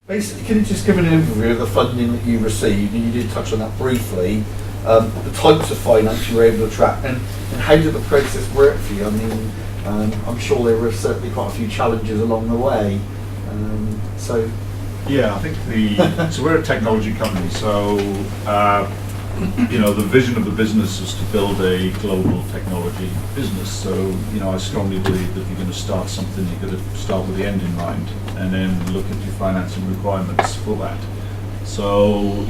Basically, can you just give an overview of the funding that you received, and you did touch on that briefly, the types of finance you were able to attract, and how did the process work for you? I mean, I'm sure there were certainly quite a few challenges along the way. Yeah, I think so we're a technology company, so the vision of the business is to build a global technology business. So, I strongly believe that if you're going to start something, you've got to start with the end in mind and then look at your financing requirements for that. So,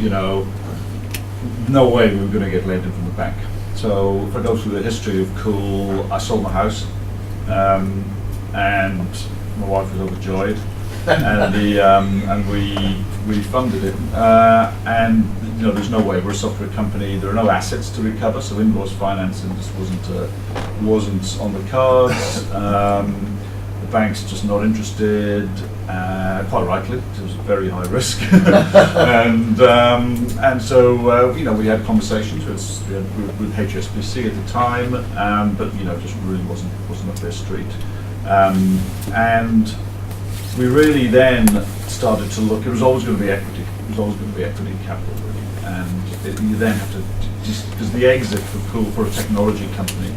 no way we were going to get lending from the bank. So if I go through the history of Coull, I sold my house, and my wife was overjoyed, and we funded it. And there's no way, we're a software company. There are no assets to recover, so invoice financing just wasn't on the cards. The bank's just not interested, quite rightly. It was very high risk, and so we had conversations with HSBC at the time, but just really wasn't up their street, and we really then started to look. It was always going to be equity. It was always going to be equity capital, really, and you then have to because the exit for Coull for a technology company,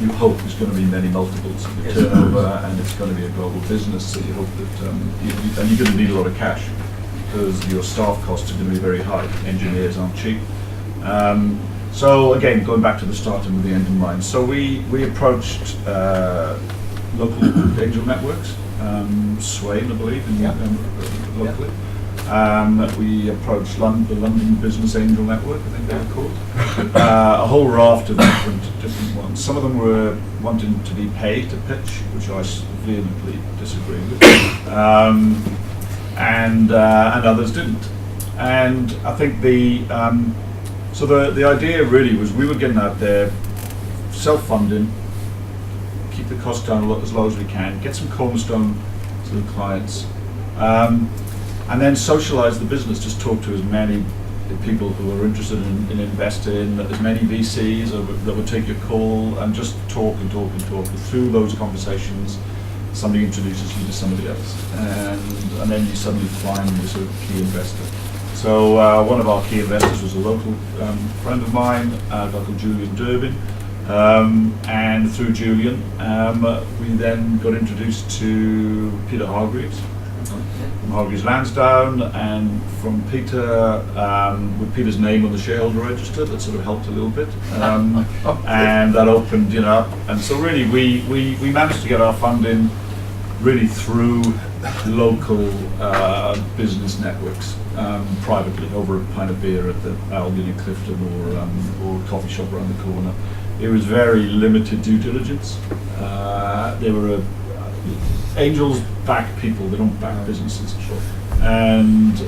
you hope there's going to be many multiples of the turnover, and it's going to be a global business, so you hope that, and you're going to need a lot of cash, because your staff costs are going to be very high. Engineers aren't cheap. So again, going back to the start and with the end in mind, so we approached local angel networks, Swain, I believe, locally. We approached the London Business Angel Network, I think they were called. A whole raft of different ones. Some of them were wanting to be paid to pitch, which I vehemently disagree with, and others didn't. And I think the idea really was we were getting out there, self-funding, keep the cost down as low as we can, get some cornerstone to the clients. And then socialize the business, just talk to as many people who are interested in investing, as many VCs that would take your call, and just talk and talk and talk. And through those conversations, somebody introduces you to somebody else, and then you suddenly find this sort of key investor. So one of our key investors was a local friend of mine, a guy called Julian Durbin, and through Julian, we then got introduced to Peter Hargreaves, from Hargreaves Lansdowne, and from Peter, with Peter's name on the shareholder register, that sort of helped a little bit, and that opened, and so really we managed to get our funding really through local business networks, privately, over a pint of beer at the Albion in Clifton, or a coffee shop around the corner. It was very limited due diligence. They were angels back people, they don't back businesses. Sure. And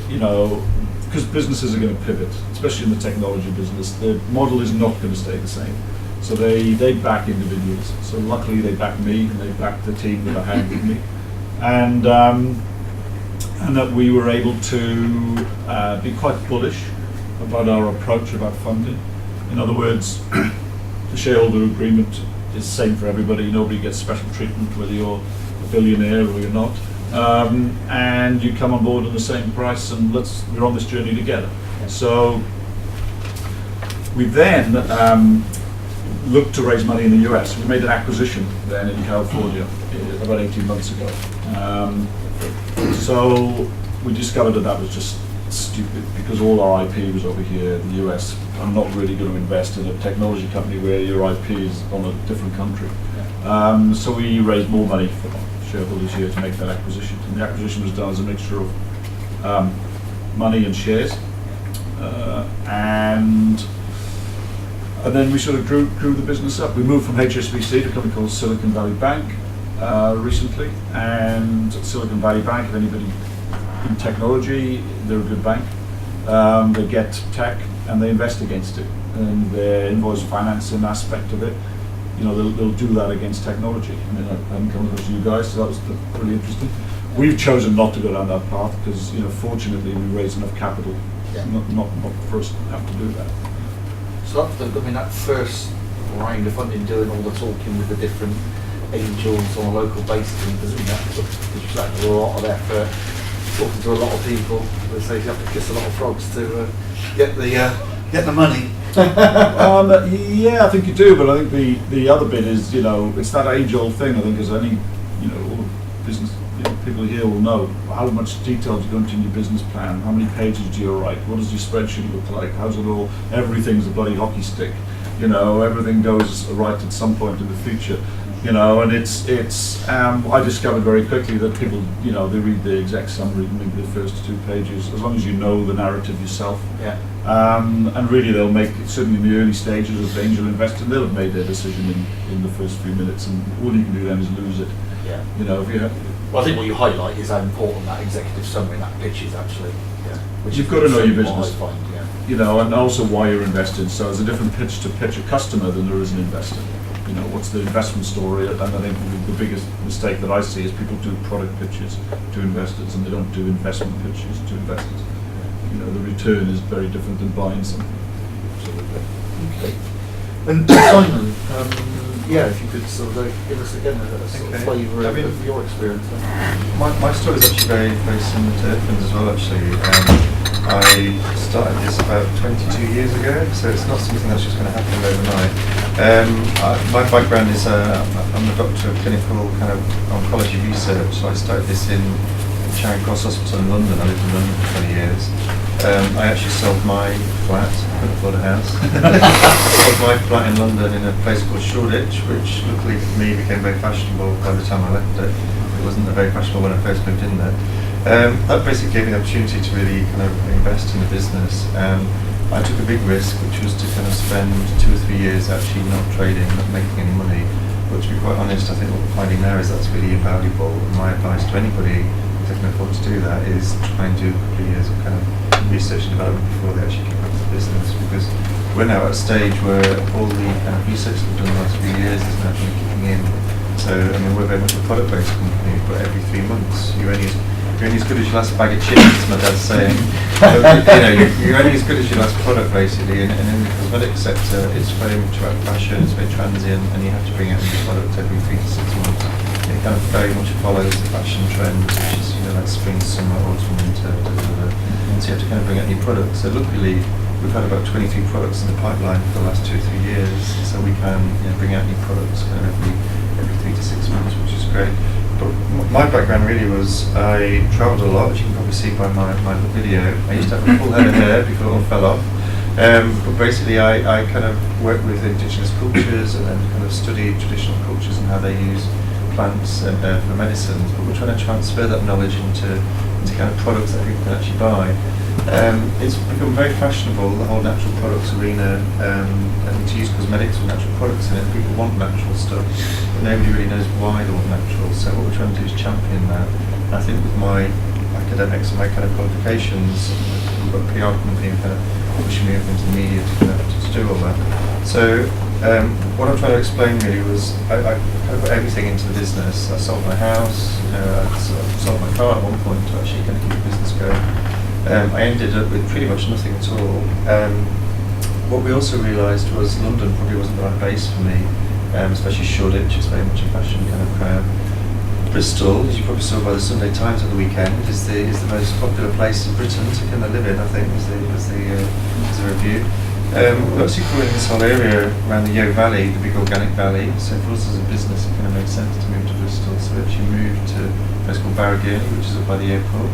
because businesses are going to pivot, especially in the technology business, the model is not going to stay the same. So they back individuals. So luckily they backed me, and they backed the team that I had with me, and that we were able to be quite bullish about our approach about funding. In other words, the shareholder agreement is the same for everybody. Nobody gets special treatment, whether you're a billionaire or you're not, and you come on board on the same price, and we're on this journey together. Yeah. So we then looked to raise money in the US. We made an acquisition then in California about 18 months ago. So we discovered that was just stupid, because all our IP was over here in the US. I'm not really going to invest in a technology company where your IP is on a different country. So we raised more money for shareholders here to make that acquisition. And the acquisition was done as a mixture of money and shares. And then we sort of grew the business up. We moved from HSBC to a company called Silicon Valley Bank recently. And Silicon Valley Bank, if anybody in technology, they're a good bank. They get tech and they invest against it. And their invoice financing aspect of it, they'll do that against technology. I mean, I haven't come across you guys, so that was really interesting. We've chosen not to go down that path because, fortunately, we raised enough capital, not for us to have to do that. So that first round of funding, doing all the talking with the different angels on a local basis, and doing that, because you had a lot of effort. talking to a lot of people, they say you have to kiss a lot of frogs to get the money. Yeah, I think you do, but I think the other bit is, it's that age-old thing. I think as any, all the business people here will know how much detail do you go into your business plan, how many pages do you write, what does your spreadsheet look like, how's it all, everything's a bloody hockey stick, everything goes right at some point in the future. And it's I discovered very quickly that people, they read the exec summary, maybe the first 2 pages, as long as you know the narrative yourself. Yeah. And really they'll make, certainly in the early stages of angel investing, they'll have made their decision in the first few minutes, and all you can do then is lose it. Yeah. If you have, well, I think what you highlight is how important that executive summary, that pitch is actually. Yeah. Which you've got to know your business. I find, yeah. And also why you're investing. So there's a different pitch to pitch a customer than there is an investor. What's the investment story? And I think the biggest mistake that I see is people do product pitches to investors and they don't do investment pitches to investors. The return is very different than buying something. Absolutely. Okay. And Simon, if you could sort of give us again a sort of flavour of your experience. My story is actually very, very similar to Irfon's as well, actually. I started this about 22 years ago, so it's not something that's just going to happen overnight. My background is I'm a doctor of clinical kind of oncology research, so I started this in Charing Cross Hospital in London. I lived in London for 20 years. I actually sold my flat, couldn't afford a house. Sold my flat in London in a place called Shoreditch, which luckily for me became very fashionable by the time I left it. It wasn't very fashionable when I first moved in there. That basically gave me the opportunity to really kind of invest in the business. I took a big risk, which was to kind of spend 2 or 3 years actually not trading, not making any money. But to be quite honest, I think what we're finding now is that's really invaluable. And my advice to anybody if they can afford to do that is try and do a couple of years of kind of research and development before they actually kick off the business. Because we're now at a stage where all the kind of research that we've done the last few years is now kind of kicking in. So, we're very much a product-based company, but every 3 months you're only as good as your last bag of chips, as my dad's saying. So, you're only as good as your last product, basically. And in the cosmetic sector, it's very much about fashion, it's very transient, and you have to bring out a new product every 3 to 6 months. It kind of very much follows the fashion trend, which is like spring, summer, autumn, winter, and so you have to kind of bring out new products. So luckily, we've had about 23 products in the pipeline for the last 2 or 3 years, so we can bring out new products kind of every 3 to 6 months, which is great. But my background really was I travelled a lot, as you can probably see by my video. I used to have a full head of hair before it all fell off. But basically I kind of worked with indigenous cultures and then kind of studied traditional cultures and how they use plants for medicines. But we're trying to transfer that knowledge into kind of products that people can actually buy. It's become very fashionable, the whole natural products arena, and to use cosmetics with natural products in it. People want natural stuff, but nobody really knows why they want natural. So what we're trying to do is champion that. And I think with my academics and my kind of qualifications, we've got a PR company kind of pushing me into the media to do all that. So what I'm trying to explain really was I kind of put everything into the business. I sold my house, I sold my car at one point to actually kind of keep the business going. I ended up with pretty much nothing at all. What we also realised was London probably wasn't the right base for me, especially Shoreditch, it's very much a fashion kind of crowd. Bristol, as you probably saw by the Sunday Times at the weekend, is the most popular place in Britain to kind of live in, I think, was the review. We're actually calling this whole area around the Yeo Valley, the big organic valley, so for us as a business it kind of made sense to move to Bristol, so we actually moved to a place called Barragirney, which is up by the airport.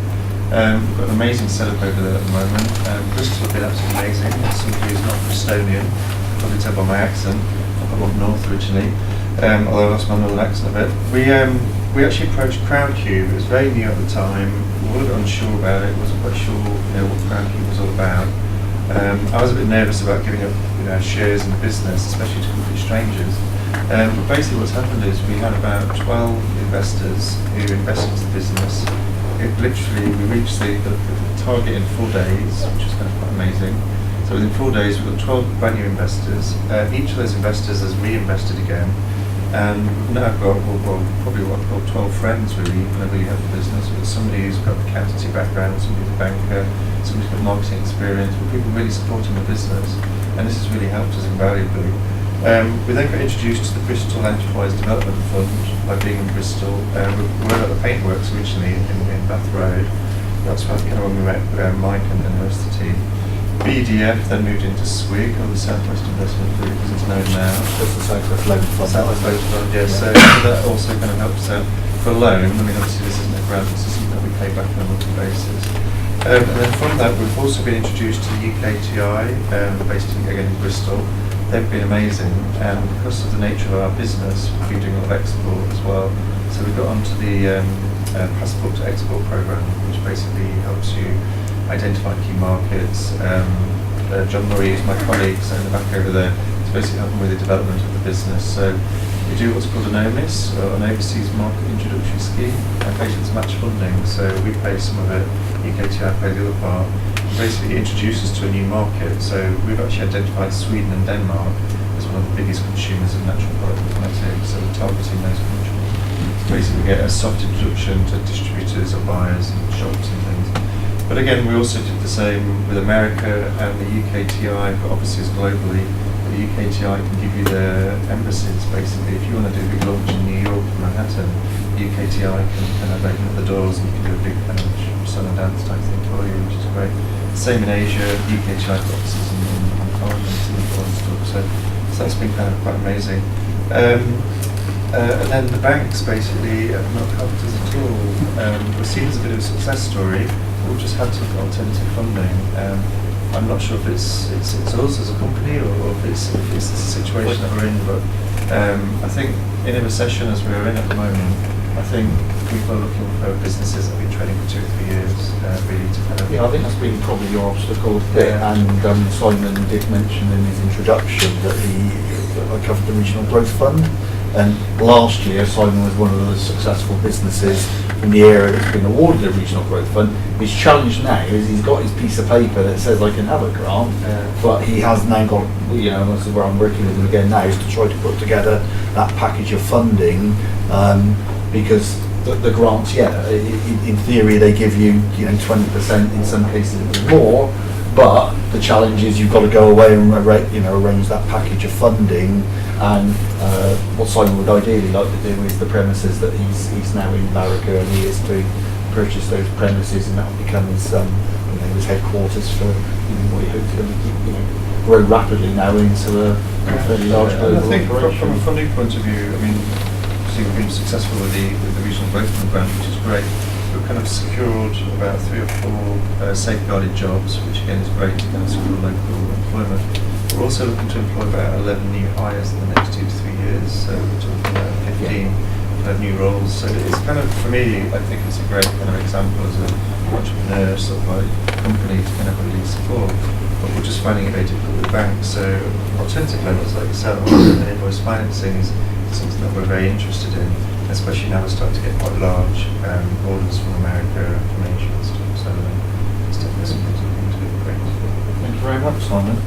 We've got an amazing setup over there at the moment. Bristol has been absolutely amazing. As somebody who's not Bristolian, you can probably tell by my accent, I'm up north originally, although I lost my northern accent a bit. We actually approached CrowdCube. It was very new at the time. We were a little bit unsure about it. Wasn't quite sure what CrowdCube was all about. I was a bit nervous about giving up shares in the business, especially to complete strangers. But basically what's happened is we had about 12 investors who invested into the business. We reached the target in 4 days, which was kind of quite amazing. So within 4 days we've got 12 brand new investors. Each of those investors has reinvested again. And we've now got probably what I call 12 friends really, kind of really help the business. We've got somebody who's got an accountancy background, somebody who's a banker, somebody who's got marketing experience, but people really supporting the business. And this has really helped us invaluably. We then got introduced to the Bristol Enterprise Development Fund by being in Bristol. We were at the Paintworks originally in Bath Road. that's kind of when we met Mike and the rest of the team. BDF then moved into SWIG, or the Southwest Investment Group, as it's known now. Just the Southwest Loan Fund. Southwest Loan Fund, yes. Yeah. So that also kind of helps out for a loan. I mean, obviously this isn't a grant, this is something that we pay back on a monthly basis. And then from that, we've also been introduced to the UKTI, based again in Bristol. They've been amazing, and because of the nature of our business, we've been doing a lot of export as well. So we got onto the passport to export program, which basically helps you identify key markets. John Murray is my colleague, so in the back over there, is basically helping with the development of the business. So we do what's called an OMIS, or an Overseas Market Introductory Scheme, and basically it's match funding. So we pay some of it, UKTI pay the other part. It basically introduces us to a new market. So we've actually identified Sweden and Denmark as one of the biggest consumers of natural product cosmetics, so we're targeting those countries. Basically get a soft introduction to distributors or buyers and shops and things. But again, we also did the same with America and the UKTI for offices globally. The UKTI can give you their embassies, basically. If you want to do a big launch in New York or Manhattan, the UKTI can kind of open up the doors and you can do a big kind of sun and dance type thing for you, which is great. Same in Asia, the UKTI for offices in Hong Kong and Singapore and stuff. So that's been kind of quite amazing. And then the banks basically have not helped us at all. We're seen as a bit of a success story. We've just had to look at alternative funding. I'm not sure if it's us as a company or if it's the situation that we're in, but I think in a recession as we're in at the moment, I think people are looking for businesses that have been trading for 2 or 3 years, really to kind of... Yeah, I think that's been probably your obstacle bit, Yeah. and Simon did mention in his introduction that I covered the Regional Growth Fund, and last year Simon was one of the successful businesses in the area that's been awarded a Regional Growth Fund. His challenge now is he's got his piece of paper that says I can have a grant, but he has now got, this is where I'm working with him again now, is to try to put together that package of funding, because the grants, in theory they give you 20%, in some cases a bit more, but the challenge is you've got to go away and arrange that package of funding. And what Simon would ideally like to do is the premises that he's now in Barraca, and he is to purchase those premises, and that will become his his headquarters for what he hopes to grow rapidly now into a fairly large global I think operation. from a funding point of view, I mean, obviously we've been successful with the Regional Growth Fund grant, which is great. We've kind of secured about 3 or 4 safeguarded jobs, which again is great to kind of secure local employment. We're also looking to employ about 11 new hires in the next 2 to 3 years, so we're talking about 15 new roles. So it's kind of, for me, I think it's a great kind of example as an entrepreneur sort of like company to kind of really support. But we're just finding it very difficult with banks. So alternative lenders like yourself and invoice financing is something that we're very interested in, especially now we're starting to get quite large orders from America and from Asia and stuff. So it's definitely something to do. Great. Thank you very much, Simon.